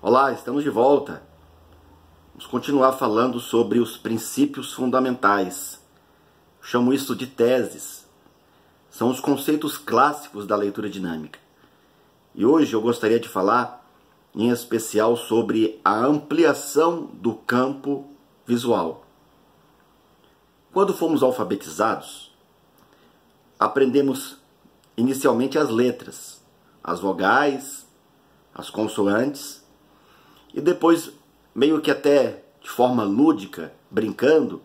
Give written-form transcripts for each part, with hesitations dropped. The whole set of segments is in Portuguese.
Olá, estamos de volta. Vamos continuar falando sobre os princípios fundamentais. Chamo isso de teses. São os conceitos clássicos da leitura dinâmica. E hoje eu gostaria de falar, em especial, sobre a ampliação do campo visual. Quando fomos alfabetizados, aprendemos inicialmente as letras, as vogais, as consoantes, e depois, meio que até de forma lúdica, brincando,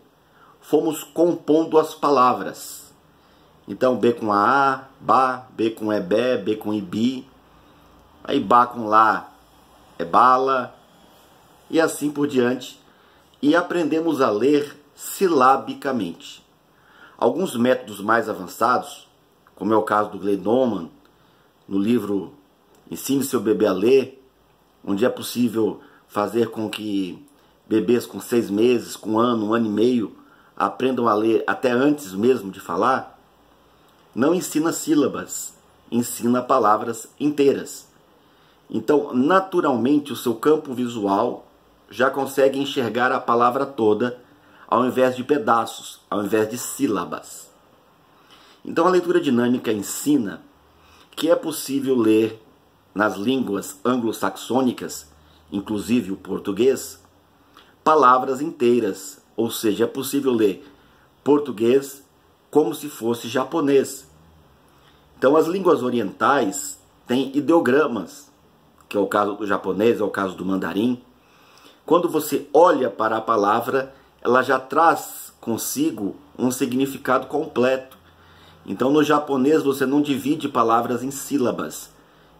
fomos compondo as palavras. Então, B com A, Ba, B com Ebé, B com Ibi, aí Ba com Lá é bala, e assim por diante. E aprendemos a ler silabicamente. Alguns métodos mais avançados, como é o caso do Gleinormand, no livro Ensine Seu Bebê a Ler, onde é possível fazer com que bebês com 6 meses, com 1 ano e meio, aprendam a ler até antes mesmo de falar, não ensina sílabas, ensina palavras inteiras. Então, naturalmente, o seu campo visual já consegue enxergar a palavra toda, ao invés de pedaços, ao invés de sílabas. Então, a leitura dinâmica ensina que é possível ler nas línguas anglo-saxônicas, inclusive o português, palavras inteiras, ou seja, é possível ler português como se fosse japonês. Então, as línguas orientais têm ideogramas, que é o caso do japonês, é o caso do mandarim. Quando você olha para a palavra, ela já traz consigo um significado completo. Então, no japonês, você não divide palavras em sílabas.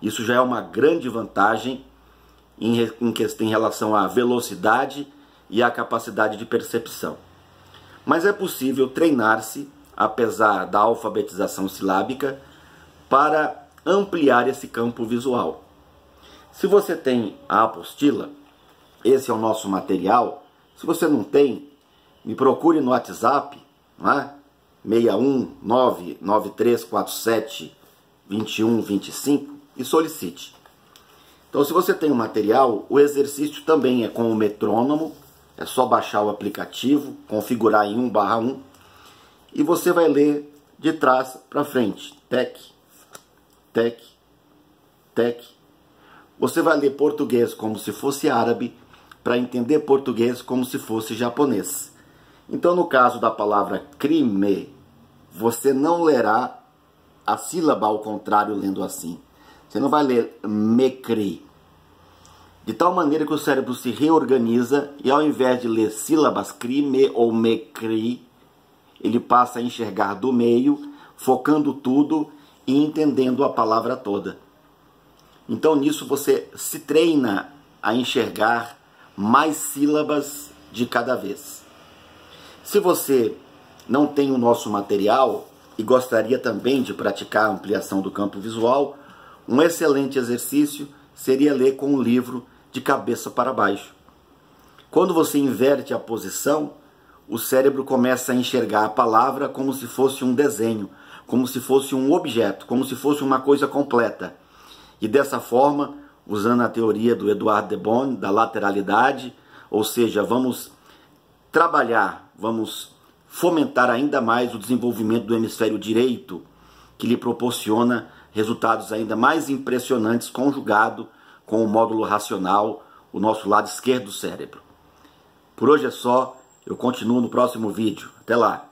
Isso já é uma grande vantagem em relação à velocidade e à capacidade de percepção. Mas é possível treinar-se, apesar da alfabetização silábica, para ampliar esse campo visual. Se você tem a apostila, esse é o nosso material. Se você não tem, me procure no WhatsApp, não é? 61993472125 e solicite. Então, se você tem o material, o exercício também é com o metrônomo. É só baixar o aplicativo, configurar em 1/1 e você vai ler de trás para frente. Tec, tec, tec. Você vai ler português como se fosse árabe para entender português como se fosse japonês. Então, no caso da palavra crime, você não lerá a sílaba ao contrário lendo assim. Você não vai ler mecri. De tal maneira que o cérebro se reorganiza e ao invés de ler sílabas crime ou mecri, ele passa a enxergar do meio, focando tudo e entendendo a palavra toda. Então nisso você se treina a enxergar mais sílabas de cada vez. Se você não tem o nosso material e gostaria também de praticar a ampliação do campo visual, um excelente exercício seria ler com um livro de cabeça para baixo. Quando você inverte a posição, o cérebro começa a enxergar a palavra como se fosse um desenho, como se fosse um objeto, como se fosse uma coisa completa. E dessa forma, usando a teoria do Edouard de Bono, da lateralidade, ou seja, vamos trabalhar, vamos fomentar ainda mais o desenvolvimento do hemisfério direito, que lhe proporciona resultados ainda mais impressionantes conjugado com o módulo racional, o nosso lado esquerdo do cérebro. Por hoje é só, eu continuo no próximo vídeo. Até lá!